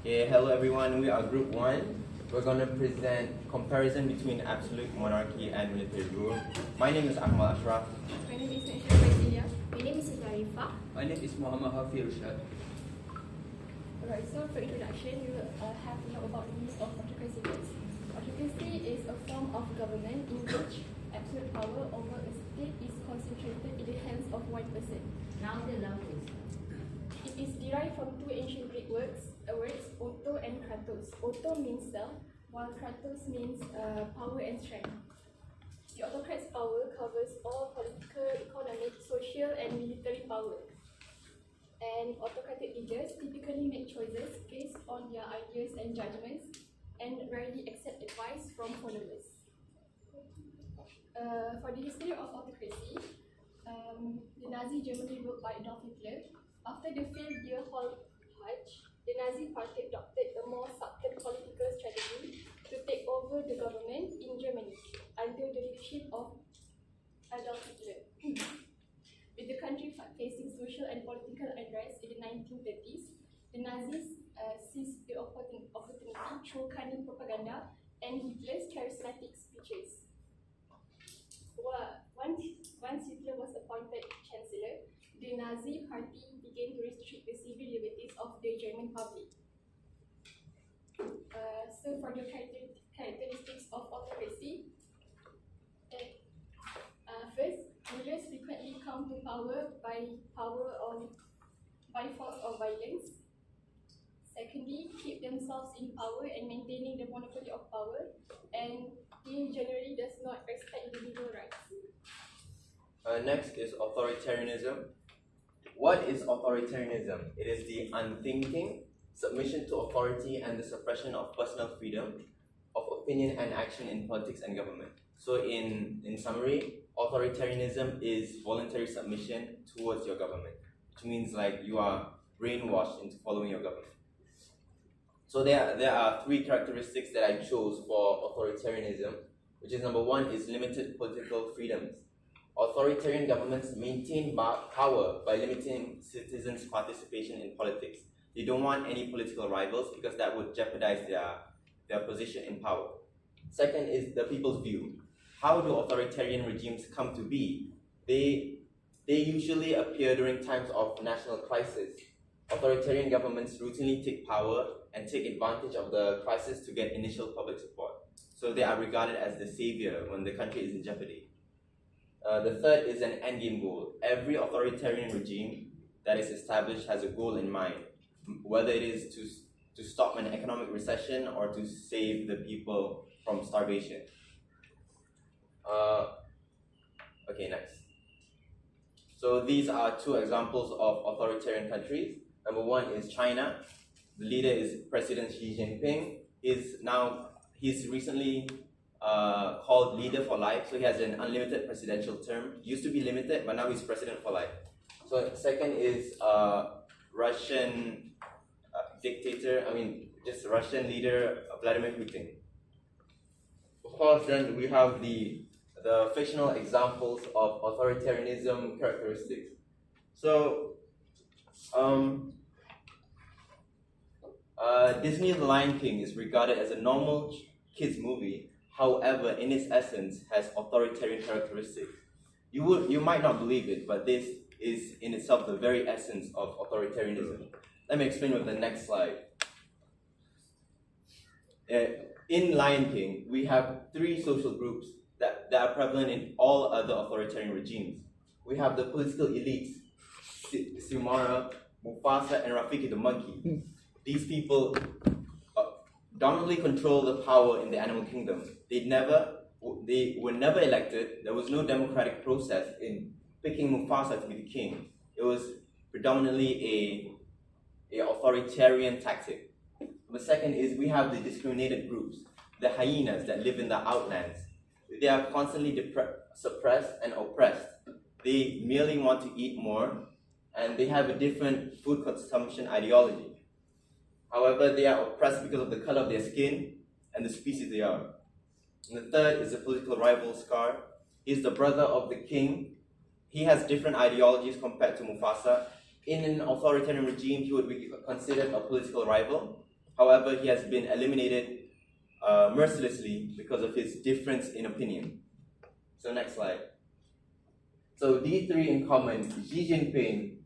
Hello everyone, we are Group 1. We're going to present comparison between absolute monarchy and military rule. My name is Ahmad Ashraf. My name is Naisha Braziliya. My name is Zarifa. My name is Muhammad Hafiz Rashad. Alright, so for introduction, you will have to know about the meaning of autocracy first. Autocracy is a form of government in which absolute power over a state is concentrated in the hands of one person. Now the loudest. It is derived from two ancient Greek words, auto and kratos. Auto means self, while kratos means power and strength. The autocrat's power covers all political, economic, social, and military power. And autocratic leaders typically make choices based on their ideas and judgments and rarely accept advice from followers. For the history of autocracy, the Nazi Germany ruled by Adolf Hitler. After the failed year Putsch, the Nazi party adopted a more subtle political strategy to take over the government in Germany under the leadership of Adolf Hitler. With the country facing social and political unrest in the 1930s, the Nazis seized the opportunity through cunning propaganda and Hitler's charismatic speeches. Once Hitler was appointed chancellor, the Nazi party began to restrict the civil liberties of the German public. So for the characteristics of autocracy, first, rulers frequently come to power by force or violence. Secondly, keep themselves in power and maintaining the monopoly of power, and they generally does not respect individual rights. Next is authoritarianism. What is authoritarianism? It is the unthinking submission to authority and the suppression of personal freedom of opinion and action in politics and government. So in summary, authoritarianism is voluntary submission towards your government, which means like you are brainwashed into following your government. So there are three characteristics that I chose for authoritarianism, which is number one is limited political freedoms. Authoritarian governments maintain power by limiting citizens' participation in politics. They don't want any political rivals because that would jeopardize their position in power. Second is the people's view. How do authoritarian regimes come to be? They usually appear during times of national crisis. Authoritarian governments routinely take power and take advantage of the crisis to get initial public support. So they are regarded as the savior when the country is in jeopardy. The third is an endgame goal. Every authoritarian regime that is established has a goal in mind, whether it is to stop an economic recession or to save the people from starvation. Okay, next. So these are two examples of authoritarian countries. Number one is China. The leader is President Xi Jinping. He's recently called leader for life, so he has an unlimited presidential term. Used to be limited, but now he's president for life. So second is Russian Russian leader Vladimir Putin. Of course, then we have the fictional examples of authoritarianism characteristics. So Disney's The Lion King is regarded as a normal kids movie. However, in its essence, has authoritarian characteristics. You might not believe it, but this is in itself the very essence of authoritarianism. Let me explain with the next slide. In Lion King, we have three social groups that are prevalent in all other authoritarian regimes. We have the political elites, Simara, Mufasa, and Rafiki the monkey. These people dominantly control the power in the animal kingdom. They were never elected. There was no democratic process in picking Mufasa to be the king. It was predominantly a authoritarian tactic. The second is we have the discriminated groups, the hyenas that live in the outlands. They are constantly suppressed and oppressed. They merely want to eat more, and they have a different food consumption ideology. However, they are oppressed because of the color of their skin and the species they are. And the third is the political rival Scar. He's the brother of the king. He has different ideologies compared to Mufasa. In an authoritarian regime, he would be considered a political rival. However, he has been eliminated mercilessly because of his difference in opinion. So next slide. So these three in common, Xi Jinping,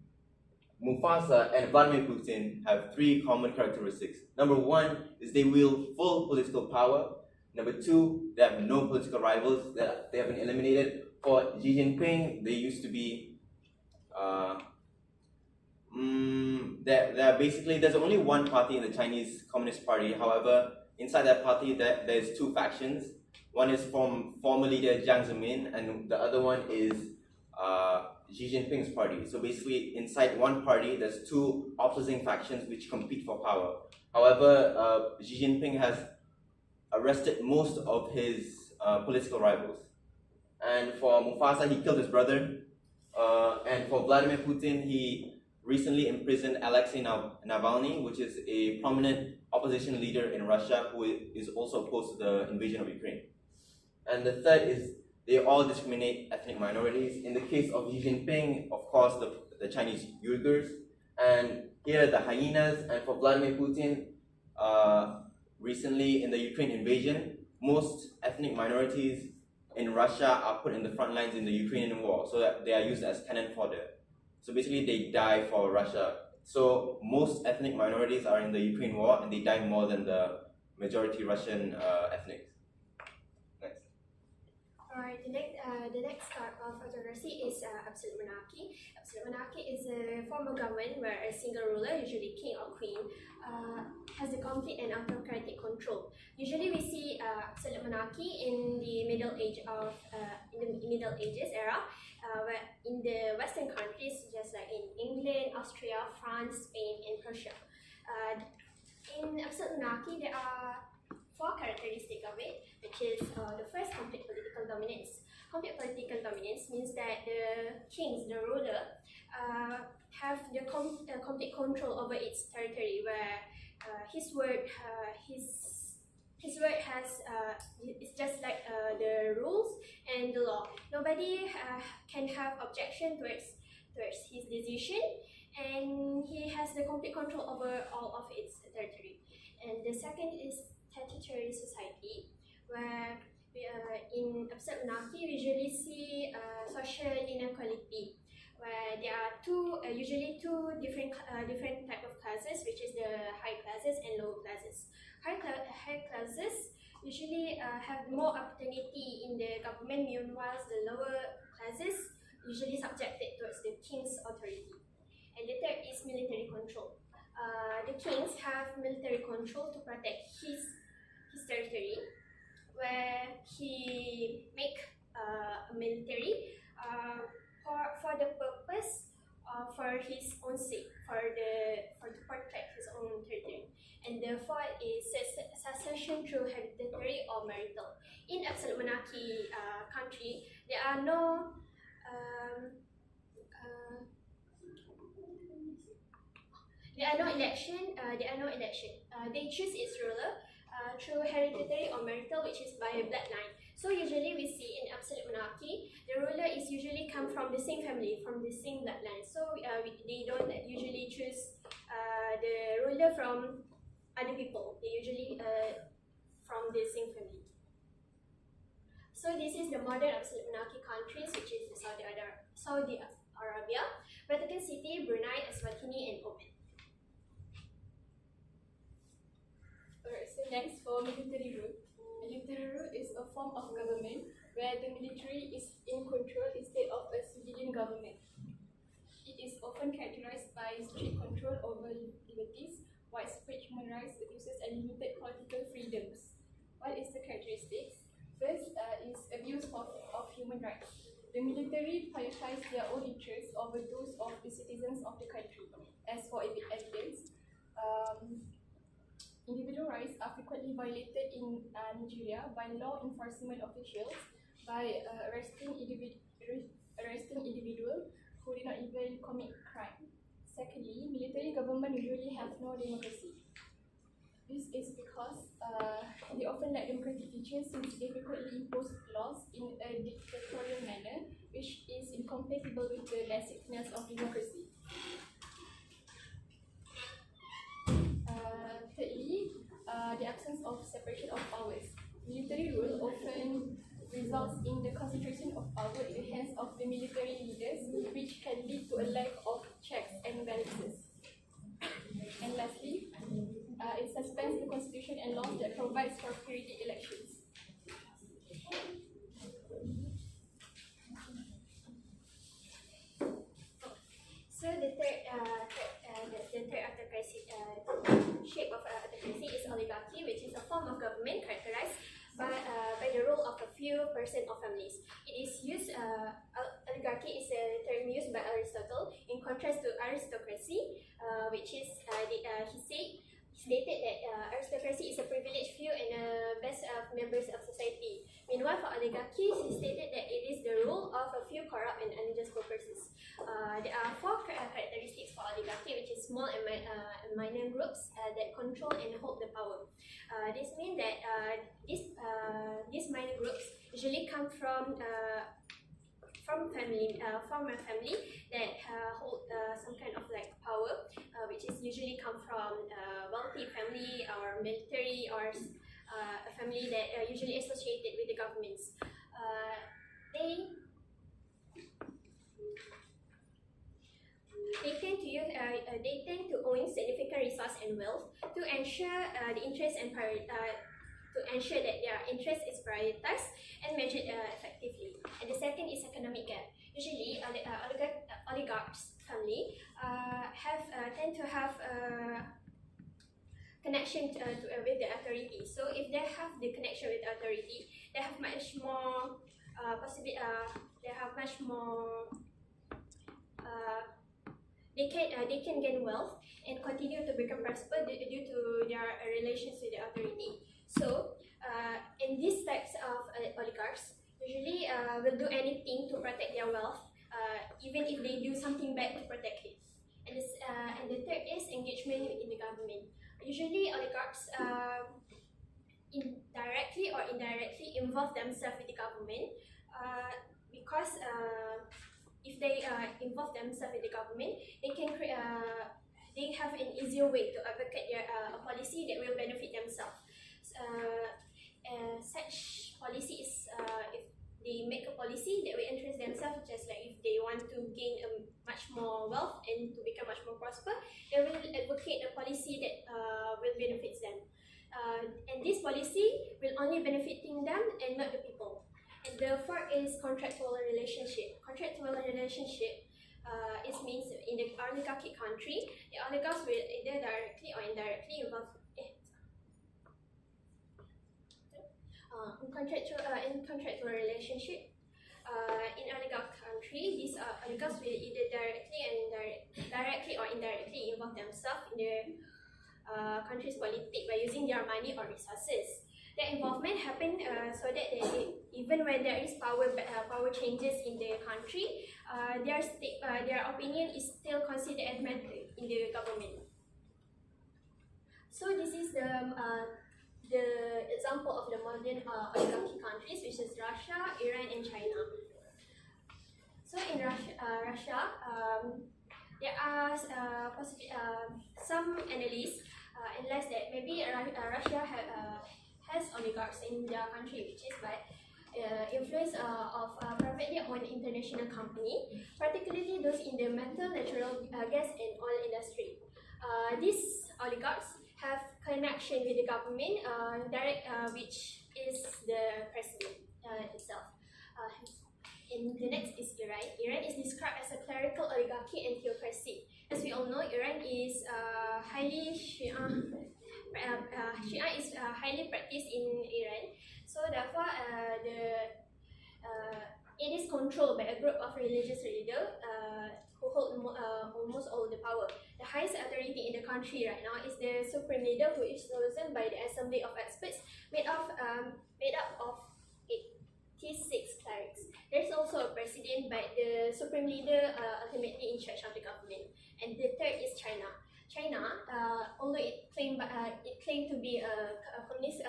Mufasa, and Vladimir Putin have three common characteristics. Number one is they wield full political power. Number two, they have no political rivals that they have been eliminated. For Xi Jinping, they used to be there's only one party in the Chinese Communist Party. However, inside that party there's two factions. One is from former leader Jiang Zemin, and the other one is Xi Jinping's party. So basically, inside one party, there's two opposing factions which compete for power. However, Xi Jinping has arrested most of his political rivals. And for Mufasa, he killed his brother. And for Vladimir Putin, he recently imprisoned Alexei Navalny, which is a prominent opposition leader in Russia who is also opposed to the invasion of Ukraine. And the third is they all discriminate ethnic minorities. In the case of Xi Jinping, of course, the Chinese Uyghurs, and here the hyenas. And for Vladimir Putin, recently in the Ukraine invasion, most ethnic minorities in Russia are put in the front lines in the Ukrainian war, so that they are used as cannon fodder. So basically, they die for Russia. So most ethnic minorities are in the Ukraine war, and they die more than the majority Russian ethnics. Next. Alright, the next type of autocracy is absolute monarchy. Absolute monarchy is a form of government where a single ruler, usually king or queen, has the complete and autocratic control. Usually, we see absolute monarchy in the Middle Ages era, where in the Western countries, just like in England, Austria, France, Spain, and Persia. In absolute monarchy, there are four characteristics of it, which is the first, complete political dominance. Complete political dominance means that the kings, the ruler, have the complete control over its territory, where his word has it's just like the rules and the law. Nobody can have objection towards his decision, and he has the complete control over all of its territory. And the second is statutory society, where in absolute monarchy we usually see social inequality, where there are usually two different type of classes, which is the high classes and low classes. High classes usually have more opportunity in the government, meanwhile the lower classes usually subjected towards the king's authority. And the third is military control. The kings have military control to protect his territory, where he make a military for the purpose for his own sake, to protect his own territory. And the fourth is succession through hereditary or marital. In absolute monarchy country, there are no election. They choose its ruler through hereditary or marital, which is by bloodline. So usually we see in absolute monarchy, the ruler is usually come from the same family, from the same bloodline. So they don't usually choose the ruler from other people. They usually from the same family. So this is the modern absolute monarchy countries, which is Saudi Arabia, Vatican City, Brunei, Eswatini, and Oman. Alright, so next for military rule. Military rule is a form of government where the military is in control instead of a civilian government. It is often characterized by strict control over liberties, widespread human rights abuses, and limited political freedoms. What is the characteristics? First is abuse of human rights. The military prioritize their own interests over those of the citizens of the country. As for evidence, individual rights are frequently violated in Nigeria by law enforcement officials by arresting individuals who did not even commit crime. Secondly, military government usually have no democracy. This is because they often lack democratic features since they frequently impose laws in a dictatorial manner, which is incompatible with the basicness of democracy. Thirdly, in the concentration of power in the hands of the military leaders, which can lead to a lack of checks and balances. And lastly, it suspends the constitution and laws that provides for free elections. So the third autocracy shape of autocracy is oligarchy, which is a form of government characterized by the rule of a few persons or families. It is used. Oligarchy is a term used by Aristotle in contrast to aristocracy, which is he stated that aristocracy is a privileged few and best of members of society. Meanwhile, for oligarchy, he stated that it is the rule of a few corrupt and unjust purposes. There are four characteristics for oligarchy, which is small and minor groups that control and hold the power. This means that these minor groups usually come from a family that hold some kind of like power, which is usually come from wealthy family or military or a family that are usually associated with the governments. They tend to own significant resource and wealth to ensure the interest and to ensure that their interest is prioritized and measured effectively. And the second is economic gap. Usually, oligarchs family tend to have connection with the authority. So if they have the connection with the authority, they have much more they can gain wealth and continue to become prosperous due to their relations with the authority. So in these types of oligarchs usually will do anything to protect their wealth, even if they do something bad to protect it. And the third is engagement in the government. Usually oligarchs directly or indirectly involve themselves with the government because if they involve themselves with the government, they have an easier way to advocate their a policy that will benefit themselves. Such policy is if they make a policy that will interest themselves, just like if they want to gain much more wealth and to become much more prosper, they will advocate a policy that will benefit them. And this policy will only benefiting them and not the people. And the fourth is contractual relationship. Contractual relationship means in the oligarchic country, the oligarchs will either directly or indirectly involve in contractual relationship. In oligarch country, these oligarchs will either directly or indirectly involve themselves in the country's politics by using their money or resources. The involvement happen so that even when there is power changes in the country, their opinion is still considered as matter in the government. So this is the example of the modern oligarchy countries, which is Russia, Iran, and China. So in Russia, there are some analysts analyze that maybe Russia has oligarchs in their country, which is by influence of privately owned international company, particularly those in the metal, natural gas, and oil industry. These oligarchs have connection with the government, which is the president itself. And the next is Iran. Iran is described as a clerical oligarchy and theocracy. As we all know, Iran is highly Shia is highly practiced in Iran. So therefore, it is controlled by a group of religious leaders who hold almost all the power. The highest authority in the country right now is the supreme leader, who is chosen by the assembly of experts made up of 86 clerics. There is also a president, but the supreme leader ultimately in charge of the government. And the third is China. China, although it claimed to be a communist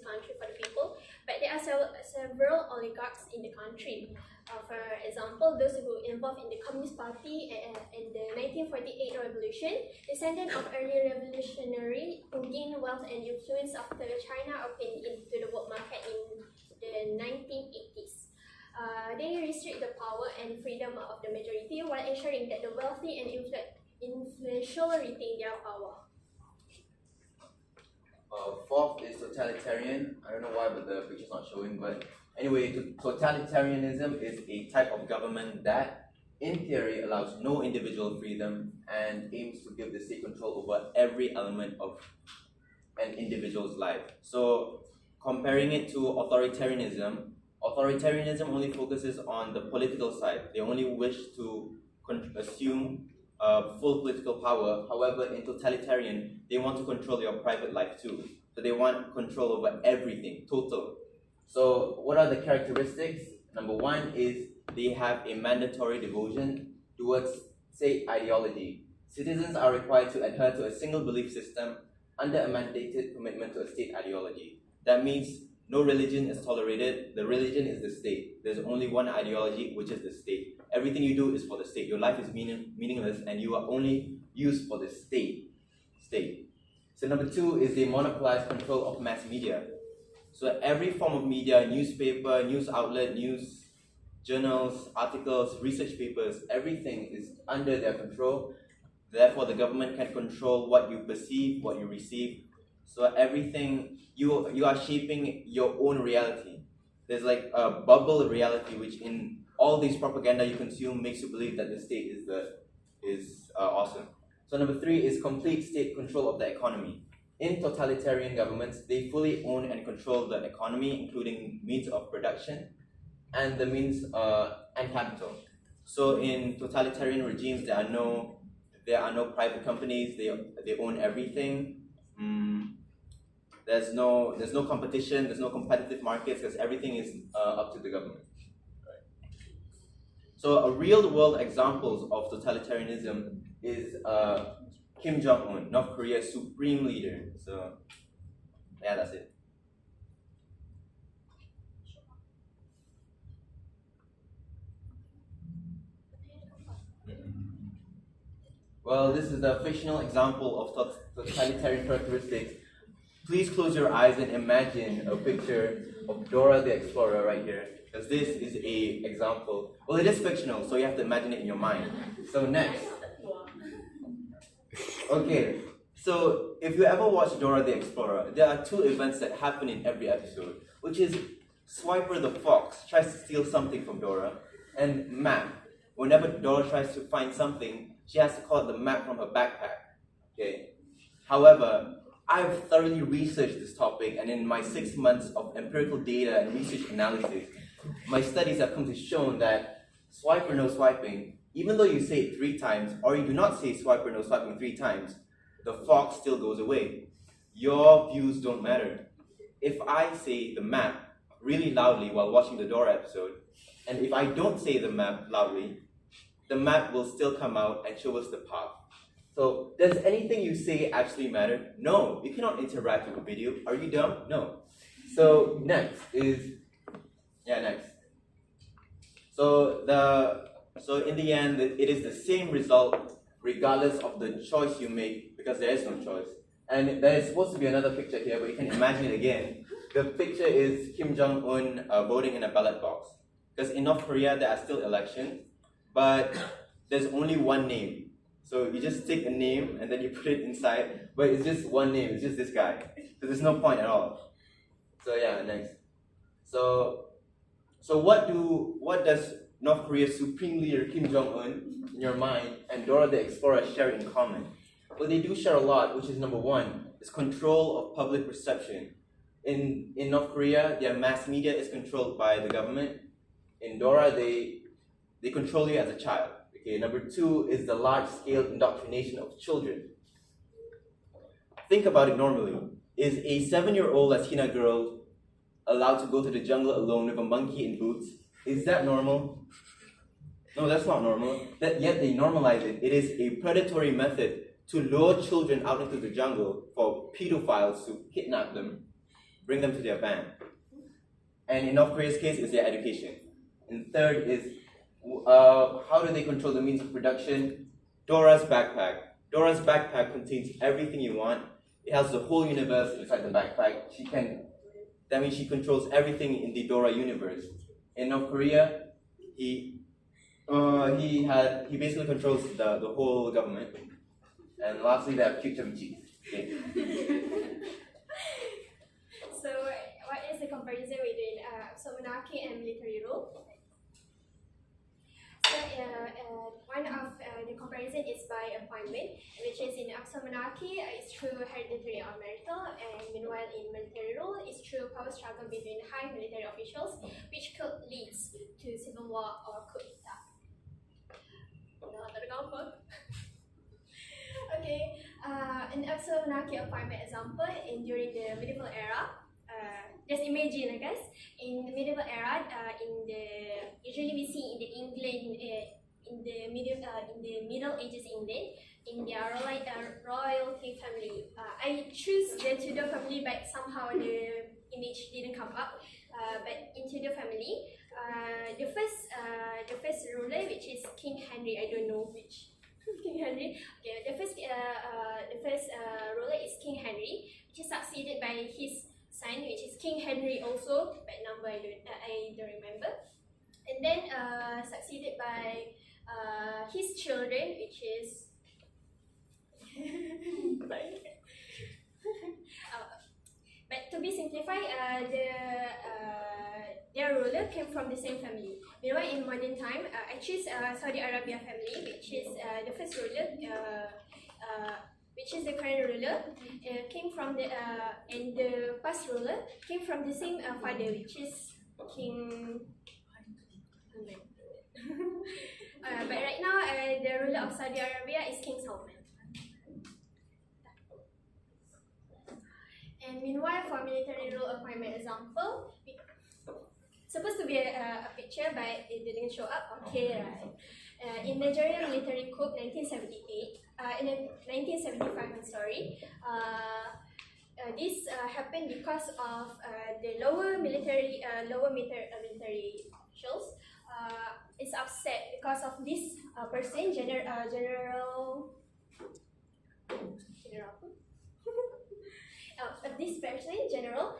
country for the people, but there are several oligarchs in the country. For example, those who involved in the Communist Party and the 1948 revolution, descendant of early revolutionary who gained wealth and influence after China opened into the world market in the 1980s. they restrict the power and freedom of the majority while ensuring that the wealthy and influential retain their power. Fourth is totalitarian. I don't know why, but the picture's not showing. But anyway, totalitarianism is a type of government that, in theory, allows no individual freedom and aims to give the state control over every element of an individual's life. So, comparing it to authoritarianism, authoritarianism only focuses on the political side. They only wish to assume full political power. However, in totalitarian, they want to control your private life too. So they want control over everything, total. So what are the characteristics? Number one is they have a mandatory devotion towards state ideology. Citizens are required to adhere to a single belief system under a mandated commitment to a state ideology. That means no religion is tolerated. The religion is the state. There's only one ideology, which is the state. Everything you do is for the state. Your life is meaningless, and you are only used for the state. So number two is they monopolize control of mass media. So every form of media, newspaper, news outlet, news journals, articles, research papers, everything is under their control. Therefore, the government can control what you perceive, what you receive. So everything, you are shaping your own reality. There's like a bubble reality, which in all these propaganda you consume makes you believe that the state is awesome. So number three is complete state control of the economy. In totalitarian governments, they fully own and control the economy, including means of production and the means and capital. So in totalitarian regimes, there are no private companies. They own everything. There's no competition. There's no competitive markets because everything is up to the government. So a real-world examples of totalitarianism is Kim Jong-un, North Korea's supreme leader. So, yeah, that's it. Well, this is the fictional example of totalitarian characteristics. Please close your eyes and imagine a picture of Dora the Explorer right here, because this is a example. Well, it is fictional, so you have to imagine it in your mind. So next. Okay, so if you ever watch Dora the Explorer, there are two events that happen in every episode, which is Swiper the fox tries to steal something from Dora, and Map. Whenever Dora tries to find something, she has to call the map from her backpack. Okay. However, I've thoroughly researched this topic, and in my 6 months of empirical data and research analysis, my studies have come to show that swipe or no swiping, even though you say it 3 times, or you do not say swipe or no swiping 3 times, the fox still goes away. Your views don't matter. If I say the map really loudly while watching the Dora episode, and if I don't say the map loudly, the map will still come out and show us the path. So, does anything you say actually matter? No, you cannot interact with a video. Are you dumb? No. So, next. So in the end, it is the same result regardless of the choice you make, because there is no choice. And there is supposed to be another picture here, but you can imagine it again. The picture is Kim Jong-un voting in a ballot box. Because in North Korea, there are still elections, but there's only one name. So you just take a name and then you put it inside, but it's just one name, it's just this guy. So there's no point at all. So yeah, next. So what does North Korea's supreme leader Kim Jong-un, in your mind, and Dora the Explorer share in common? Well, they do share a lot, which is number one, is control of public perception. In North Korea, their mass media is controlled by the government. In Dora, they control you as a child. Okay, number two is the large-scale indoctrination of children. Think about it normally. Is a 7-year-old Latina girl allowed to go to the jungle alone with a monkey in boots? Is that normal? No, that's not normal. Yet they normalize it. It is a predatory method to lure children out into the jungle for pedophiles to kidnap them, bring them to their van. And in North Korea's case, it's their education. And third is, how do they control the means of production? Dora's backpack. Dora's backpack contains everything you want. It has the whole universe inside the backpack. That means she controls everything in the Dora universe. In North Korea, he basically controls the whole government. And lastly, they have Kim Jong-un. Okay. So, what is the comparison between monarchy and military rule? So, one of the comparison is by appointment, which is in monarchy, it's through hereditary or marital, and meanwhile in military rule, it's through power struggle between high military officials, which could lead to civil war or coup d'etat. Okay, an monarchy appointment example during the medieval era. Just imagine, guys, in the medieval era, usually we see in the England, in the Middle Ages England, in their royalty family. I choose the Tudor family, but somehow the image didn't come up. But in Tudor family, the first ruler, which is King Henry, I don't know which King Henry. Okay, the first ruler is King Henry, which is succeeded by his son, which is King Henry also, but number I don't remember. And then succeeded by his children, which is but to be simplified, their ruler came from the same family. Meanwhile, in modern time, I choose Saudi Arabia family, which is the first ruler, which is the current ruler, came from and the past ruler came from the same father, which is King. But right now, the ruler of Saudi Arabia is King Salman. And meanwhile, for military rule appointment example, supposed to be a picture, but it didn't show up. Okay, right. In Nigerian military coup 1975, I'm sorry. This happened because of the lower military officials is upset because of this person, this person, general,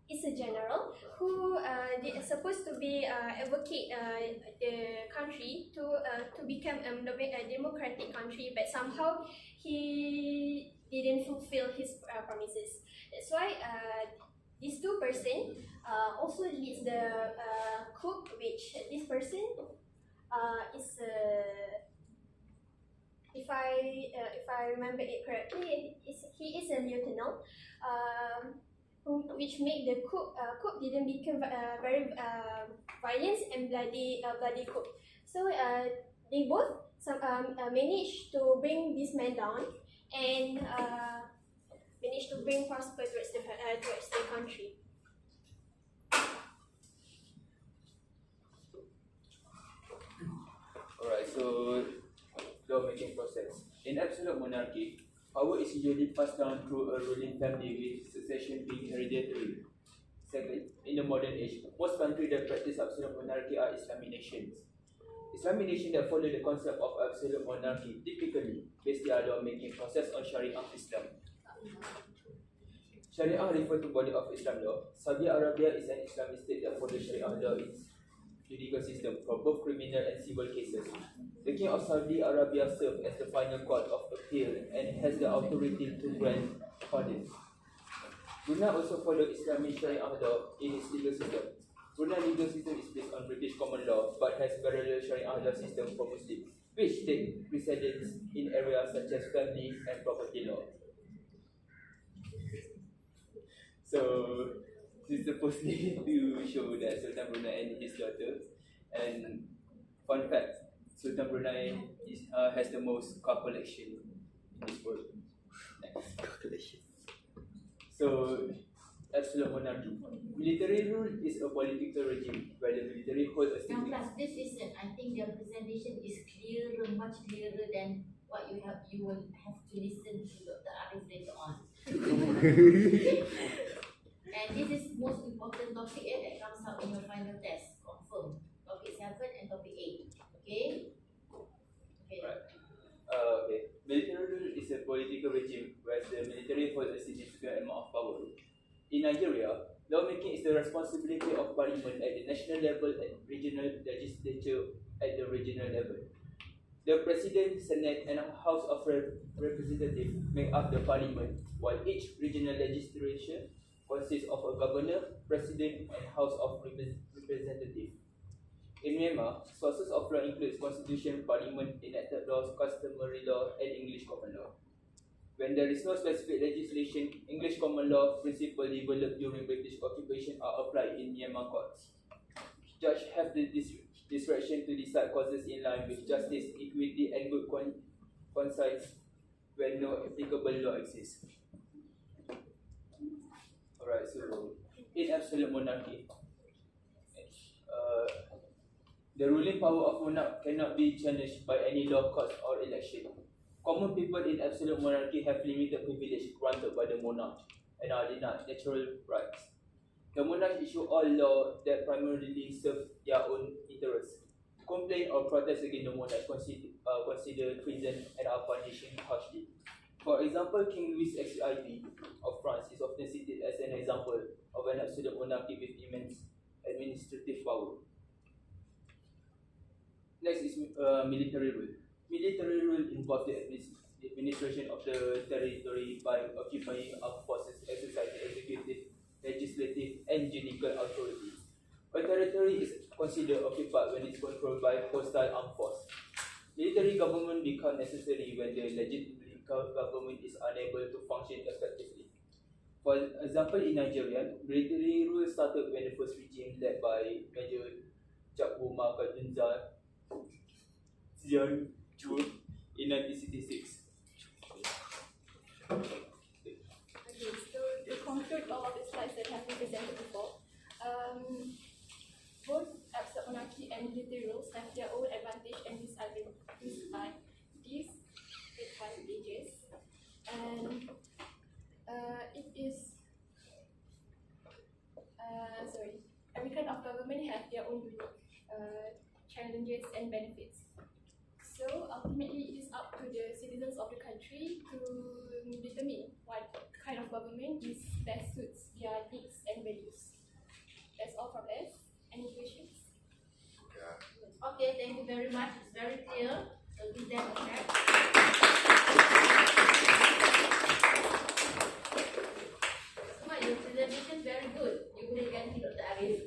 is a general who is supposed to be advocate the country to become a democratic country, but somehow he didn't fulfill his promises. That's why these two person also leads the coup, which this person is if I remember it correctly, he is a lieutenant, which made the coup didn't become very violent and bloody coup. So they both managed to bring this man down and managed to bring prosper towards the country. Alright, so lawmaking process. In absolute monarchy, power is usually passed down through a ruling family with succession being hereditary. Second, in the modern age, most countries that practice absolute monarchy are Islamic nations. Islamic nations that follow the concept of absolute monarchy typically base their lawmaking process on Sharia Islam. Sharia refers to body of Islam law. Saudi Arabia is an Islamic state that follows Sharia law in its judicial system for both criminal and civil cases. The King of Saudi Arabia serves as the final court of appeal and has the authority to grant pardons. Brunei also follows Islamic Sharia law in its legal system. Brunei legal system is based on British common law but has parallel Sharia law system for Muslims, which take precedence in areas such as family and property law. So, this is supposedly to show that Sultan Brunei and his daughter. And fun fact, Sultan Brunei has the most car collection in this world. Next. So, absolute monarchy. Military rule is a political regime where the military holds a Now, significant. class, this isn't. I think their presentation is clearer, much clearer than what you have. You will have to listen to Dr. Arif later on. And this is most important topic that comes out in your final test. Confirm. Topic 7 and topic 8. Okay? Okay. Right. Okay. Military rule is a political regime where the military holds a significant amount of power. In Nigeria, Lawmaking is the responsibility of Parliament at the national level and regional legislature at the regional level. The President, Senate, and House of Representatives make up the Parliament, while each regional legislature consists of a governor, president, and House of Representatives. In Myanmar, sources of law include Constitution, Parliament, enacted laws, customary law, and English common law. When there is no specific legislation, English common law principles developed during British occupation are applied in Myanmar courts. Judges have the discretion to decide causes in line with justice, equity, and good conscience when no applicable law exists. Alright, so in absolute monarchy, the ruling power of monarch cannot be challenged by any law, court, or election. Common people in absolute monarchy have limited privilege granted by the monarch and are denied natural rights. The monarch issue all laws that primarily serve their own interests. Complain or protest against the monarch considered treason and are punished harshly. For example, King Louis XIV of France is often cited as an example of an absolute monarchy with immense administrative power. Next is military rule. Military rule involves the administration of the territory by occupying armed forces, exercising executive, legislative, and judicial authority. A territory is considered occupied when it is controlled by hostile armed force. Military government becomes necessary when the legitimate government is unable to function effectively. For example, in Nigeria, military rule started when the first regime led by Major Jackboma Kadunza Zion in 1966. Okay, so to conclude all of the slides that have been presented before, both absolute monarchy and military rules have their own advantage and disadvantages. And every kind of government have their own unique challenges and benefits. So ultimately, it is up to the citizens of the country to determine what kind of government is best suits their needs and values. That's all from us. Any questions? Okay, thank you very much. It's very clear. So give them a clap. Smart, your presentation is very good. You boleh ganti Dr. Arif.